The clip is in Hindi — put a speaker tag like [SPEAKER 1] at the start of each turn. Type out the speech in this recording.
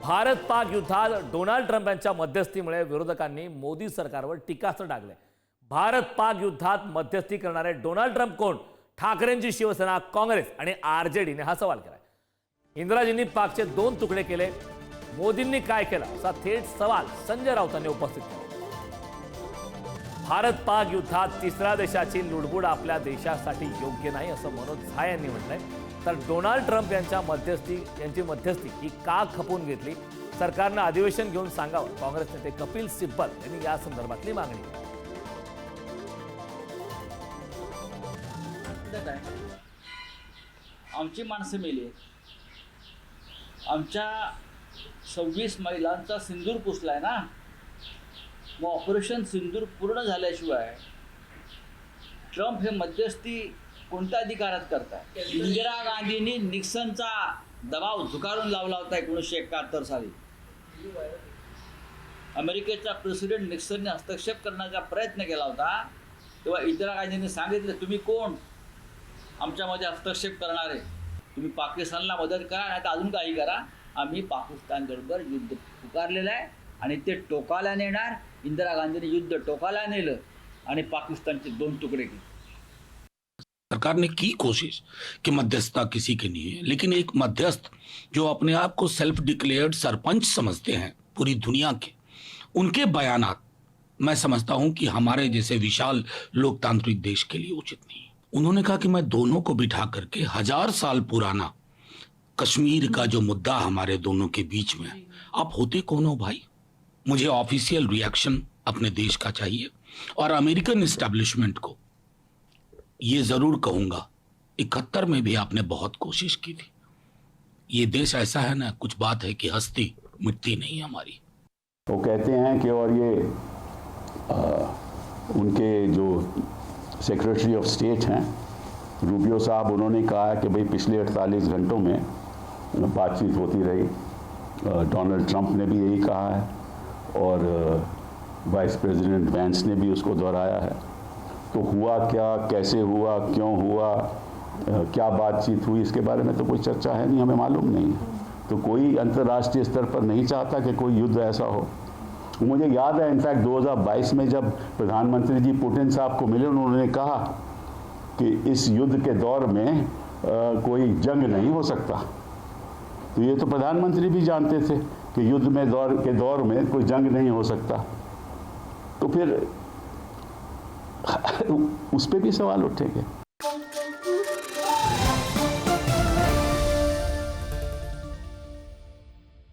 [SPEAKER 1] भारत पाक युद्धात डोनाल्ड ट्रम्प यांच्या मध्यस्थीमुळे विरोधकांनी मोदी सरकारवर टीकास्त्र डागले। भारत पाक युद्धात मध्यस्थी करणारे डोनाल्ड ट्रम्प कोण? ठाकरेंची शिवसेना, काँग्रेस आणि आरजेडीने हा सवाल केलाय। इंदिराजींनी पाकचे 2 तुकडे केले, मोदींनी काय केलं असा थेट सवाल संजय राऊतांनी उपस्थित केला। भारत पाक युद्धात तिसऱ्या देशाची लुडबुड आपल्या देशासाठी योग्य नाही असं मनोज झा यांनी म्हटलंय। तर डोनाल्ड ट्रम्प यांची मध्यस्थी ही का खपून घेतली? सरकारनं अधिवेशन घेऊन सांगावं, काँग्रेस नेते कपिल सिब्बल यांनी या संदर्भातली मागणी केली।
[SPEAKER 2] आमची माणसं मेली, आमच्या 26 महिलांचा सिंदूर पुसलाय ना। मग ऑपरेशन सिंदूर पूर्ण झाल्याशिवाय ट्रम्प हे मध्यस्थी कोणत्या अधिकारात करताय? इंदिरा गांधींनी निक्सनचा दबाव झुगारून लावला होता 1971 साली। अमेरिकेचा प्रेसिडेंट निक्सनने हस्तक्षेप करण्याचा प्रयत्न केला होता, तेव्हा इंदिरा गांधींनी सांगितलं, तुम्ही कोण आमच्यामध्ये हस्तक्षेप करणारे? तुम्ही पाकिस्तानला मदत करा, नाही तर अजून काही करा। आम्ही पाकिस्तानबरोबर युद्ध पुकारलेलं आहे आणि ते टोकाला नेणार। इंदिरा गांधीने युद्ध टोकाला नेलं आणि पाकिस्तानचे 2 तुकडे केले।
[SPEAKER 3] सरकार ने की कोशिश कि मध्यस्थता किसी की नहीं है, लेकिन एक मध्यस्थ जो अपने आप को सेल्फ डिक्लेयर्ड सरपंच समझते हैं पूरी दुनिया के, उनके बयानात मैं समझता हूं कि हमारे जैसे विशाल लोकतांत्रिक देश के लिए उचित नहीं है। उन्होंने कहा कि मैं दोनों को बिठा करके 1000 साल पुराना कश्मीर का जो मुद्दा हमारे दोनों के बीच में है, आप होते कौन हो भाई? मुझे ऑफिशियल रिएक्शन अपने देश का चाहिए। और अमेरिकन एस्टेब्लिशमेंट को ये जरूर कहूंगा, 71 में भी आपने बहुत कोशिश की थी। ये देश ऐसा है ना, कुछ बात है कि हस्ती मिटती नहीं हमारी।
[SPEAKER 4] वो कहते हैं कि, और ये उनके जो सेक्रेटरी ऑफ स्टेट हैं रूबियो साहब, उन्होंने कहा है कि भाई पिछले 48 घंटों में बातचीत होती रही। डोनाल्ड ट्रंप ने भी यही कहा है और वाइस प्रेसिडेंट वैंस ने भी उसको दोहराया है। तो हुआ क्या, कैसे हुआ, क्यों हुआ, क्या बातचीत हुई, इसके बारे में तो कोई चर्चा है नहीं, हमें मालूम नहीं है। तो कोई अंतर्राष्ट्रीय स्तर पर नहीं चाहता कि कोई युद्ध ऐसा हो। मुझे याद है इनफैक्ट 2022 में जब प्रधानमंत्री जी पुतिन साहब को मिले, उन्होंने कहा कि इस युद्ध के दौर में कोई जंग नहीं हो सकता। तो ये तो प्रधानमंत्री भी जानते थे कि युद्ध में दौर में कोई जंग नहीं हो सकता। तो फिर उस पर भी सवाल उठेंगे।